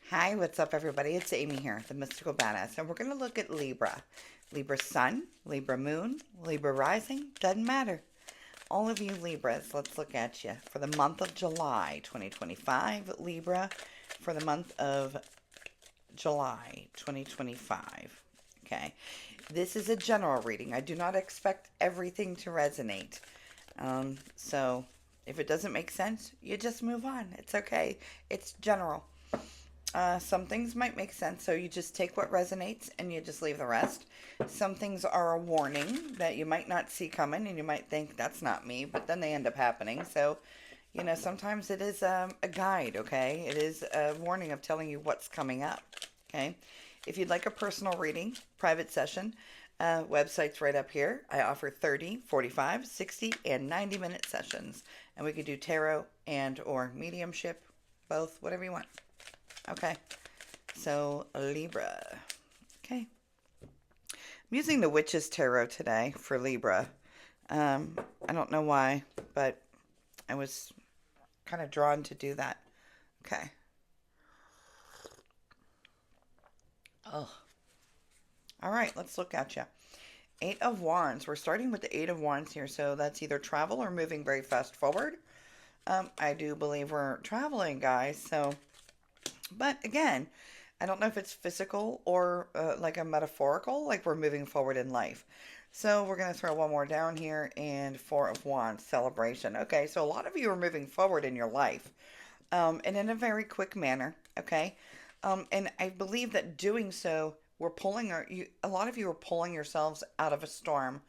Hi, what's up, everybody? It's Amy here, the Mystical Badass, and we're going to look at Libra. Libra Sun, Libra Moon, Libra Rising, doesn't matter. All of you Libras, let's look at you for the month of July 2025. Libra, for the month of July 2025. Okay, this is a general reading. I do not expect everything to resonate. So if it doesn't make sense, you just move on. It's okay. It's general. Some things might make sense, so you just take what resonates and you just leave the rest. Some things are a warning that you might not see coming, and you might think that's not me, but then they end up happening. So, sometimes it is a guide, okay? It is a warning of telling you what's coming up, okay? If you'd like a personal reading, private session, website's right up here. I offer 30, 45, 60, and 90-minute sessions, and we could do tarot and or mediumship, both, whatever you want. Okay, so Libra. Okay, I'm using the Witch's Tarot today for Libra. I don't know why, but I was kind of drawn to do that. Okay. Oh, all right, let's look at you. Eight of Wands. We're starting with the Eight of Wands here, so that's either travel or moving very fast forward. I do believe we're traveling, guys, so... But again, I don't know if it's physical or like a metaphorical, like we're moving forward in life. So we're going to throw one more down here and Four of Wands, celebration. Okay, so a lot of you are moving forward in your life and in a very quick manner. Okay, and I believe that doing so, we're pulling a lot of you are pulling yourselves out of a storm.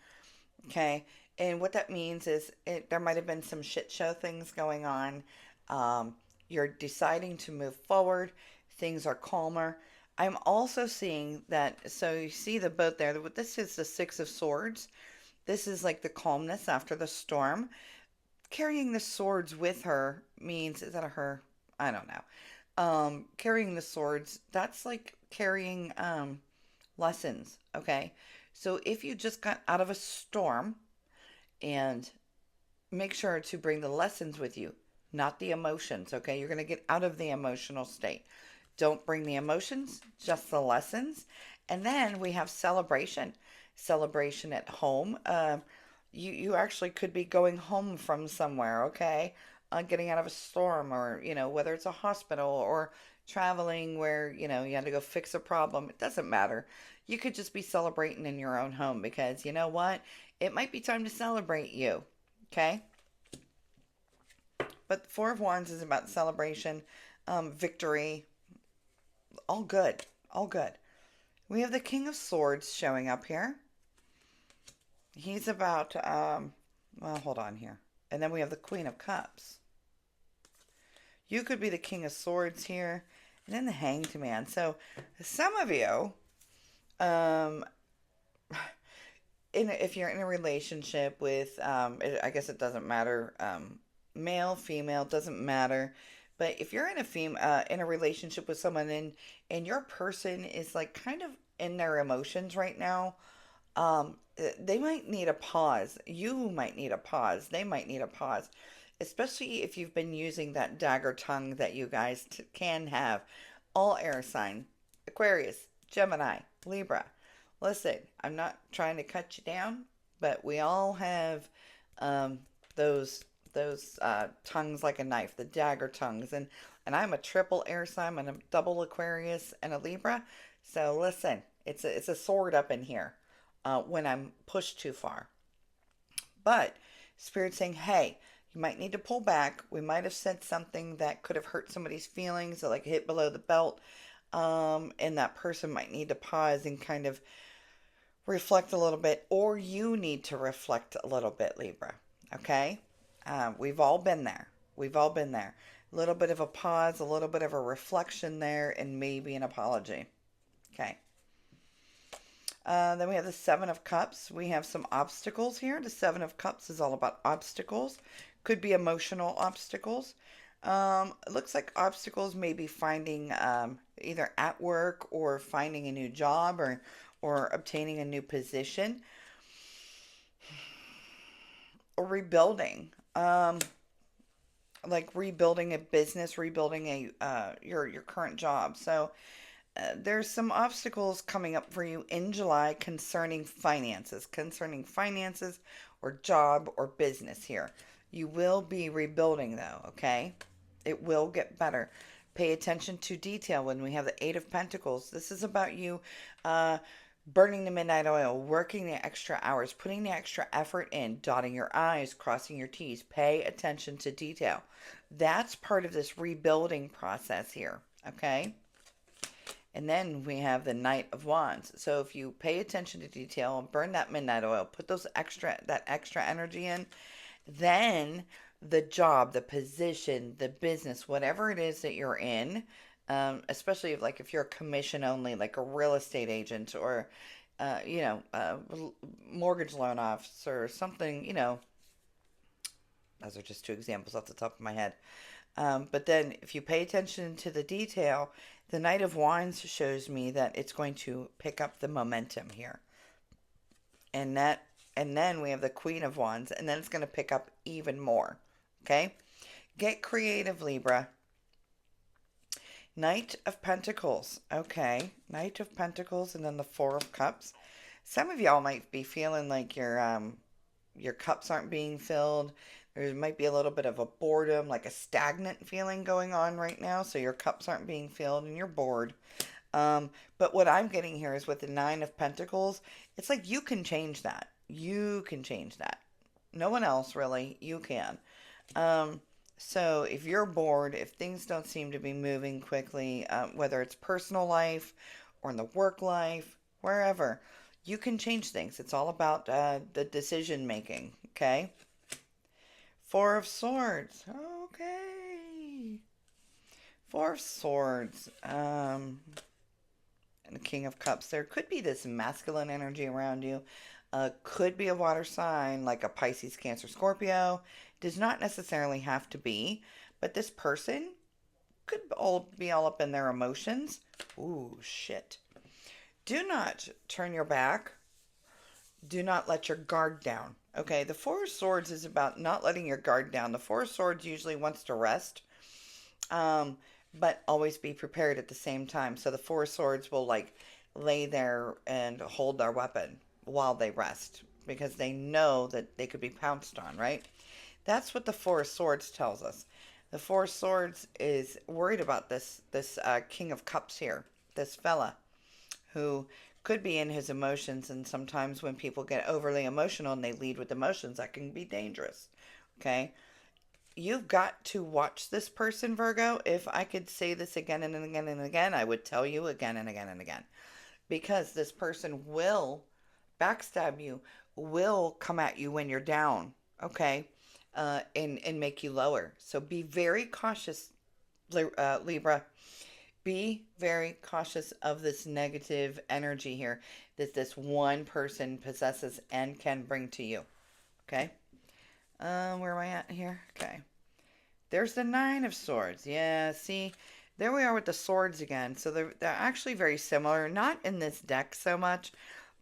Okay, and what that means is there might have been some shit show things going on. Um, you're deciding to move forward. Things are calmer. I'm also seeing that, so you see the boat there. This is the Six of Swords. This is like the calmness after the storm. Carrying the swords with her means, is that a her? I don't know. Carrying the swords, that's like carrying lessons, okay? So if you just got out of a storm, and make sure to bring the lessons with you, not the emotions, okay? You're going to get out of the emotional state. Don't bring the emotions, just the lessons. And then we have celebration. Celebration at home. You actually could be going home from somewhere, okay? Getting out of a storm, or, whether it's a hospital or traveling where, you had to go fix a problem. It doesn't matter. You could just be celebrating in your own home because you know what? It might be time to celebrate you, okay? But the Four of Wands is about celebration, victory, all good, all good. We have the King of Swords showing up here. He's about, well, hold on here. And then we have the Queen of Cups. You could be the King of Swords here, and then the Hanged Man. So some of you, um, if you're in a relationship with, I guess it doesn't matter, male, female, doesn't matter. But if you're in a relationship with someone, and your person is like kind of in their emotions right now, they might need a pause. You might need a pause. They might need a pause, especially if you've been using that dagger tongue that you guys can have. All air sign, Aquarius, Gemini, Libra. Listen, I'm not trying to cut you down, but we all have um, those tongues like a knife, the dagger tongues, and I'm a triple air sign, and a double Aquarius, and a Libra. So listen, it's a sword up in here when I'm pushed too far. But Spirit saying, hey, you might need to pull back. We might have said something that could have hurt somebody's feelings, or like hit below the belt. And that person might need to pause and kind of reflect a little bit, or you need to reflect a little bit, Libra. Okay? We've all been there. We've all been there. A little bit of a pause, a little bit of a reflection there, and maybe an apology. Okay. Then we have the Seven of Cups. We have some obstacles here. The Seven of Cups is all about obstacles. Could be emotional obstacles. It looks like obstacles may be finding either at work or finding a new job, or obtaining a new position, or rebuilding. like rebuilding a business, rebuilding your current job. So there's some obstacles coming up for you in July concerning finances or job or business here. You will be rebuilding though, okay? It will get better. Pay attention to detail when we have the Eight of Pentacles. This is about you uh, burning the midnight oil, working the extra hours, putting the extra effort in, dotting your I's, crossing your T's. Pay attention to detail. That's part of this rebuilding process here, okay? And then we have the Knight of Wands. So if you pay attention to detail, burn that midnight oil, put that extra energy in, then the job, the position, the business, whatever it is that you're in, especially if you're a commission only, like a real estate agent or mortgage loan officer or something, those are just two examples off the top of my head. But then if you pay attention to the detail, the Knight of Wands shows me that it's going to pick up the momentum here. And then we have the Queen of Wands, and then it's going to pick up even more. Okay? Get creative, Libra. Knight of Pentacles. Okay. Knight of Pentacles, and then the Four of Cups. Some of y'all might be feeling like your cups aren't being filled. There might be a little bit of a boredom, like a stagnant feeling going on right now. So your cups aren't being filled and you're bored. But what I'm getting here is with the Nine of Pentacles, it's like you can change that. You can change that. No one else really. You can. So if you're bored, if things don't seem to be moving quickly, whether it's personal life or in the work life, wherever, you can change things. It's all about the decision making. Okay. Four of Swords. Okay. Four of Swords. And the King of Cups. There could be this masculine energy around you. Could be a water sign like a Pisces, Cancer, Scorpio. Does not necessarily have to be. But this person could be all up in their emotions. Ooh, shit. Do not turn your back. Do not let your guard down. Okay, the Four of Swords is about not letting your guard down. The Four of Swords usually wants to rest, but always be prepared at the same time. So the Four of Swords will lay there and hold their weapon while they rest because they know that they could be pounced on, right? That's what the Four of Swords tells us. The Four of Swords is worried about this King of Cups here, this fella who could be in his emotions, and sometimes when people get overly emotional and they lead with emotions, that can be dangerous. Okay? You've got to watch this person, Virgo. If I could say this again and again and again, I would tell you again and again and again. Because this person will backstab you, will come at you when you're down, okay? And make you lower. So be very cautious, Libra. Be very cautious of this negative energy here that this one person possesses and can bring to you. Okay? Where am I at here? Okay. There's the Nine of Swords. Yeah, see? There we are with the swords again. So they're actually very similar. Not in this deck so much,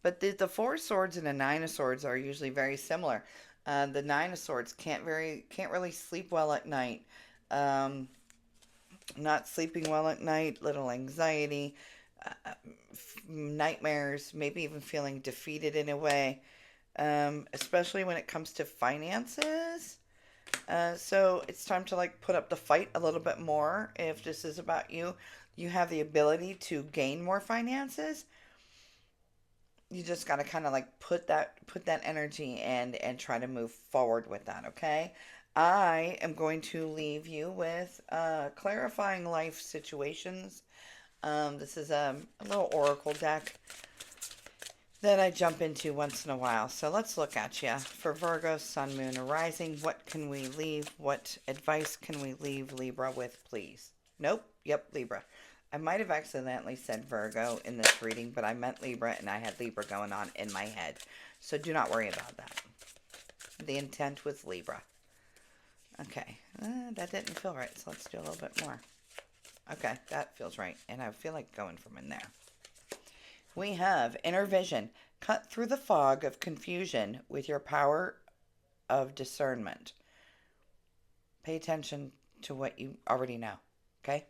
but the Four of Swords and the Nine of Swords are usually very similar. The Nine of Swords can't really sleep well at night. Not sleeping well at night, little anxiety, nightmares, maybe even feeling defeated in a way, especially when it comes to finances. So it's time to put up the fight a little bit more. If this is about you, you have the ability to gain more finances. You just got to kind of put that energy and try to move forward with that, okay? I am going to leave you with clarifying life situations. This is a little oracle deck that I jump into once in a while. So let's look at you. For Virgo, Sun, Moon, or Rising, what can we leave? What advice can we leave Libra with, please? Nope. Yep, Libra. I might have accidentally said Virgo in this reading, but I meant Libra, and I had Libra going on in my head. So do not worry about that. The intent was Libra. Okay, that didn't feel right, so let's do a little bit more. Okay, that feels right, and I feel like going from in there. We have inner vision. Cut through the fog of confusion with your power of discernment. Pay attention to what you already know. Okay?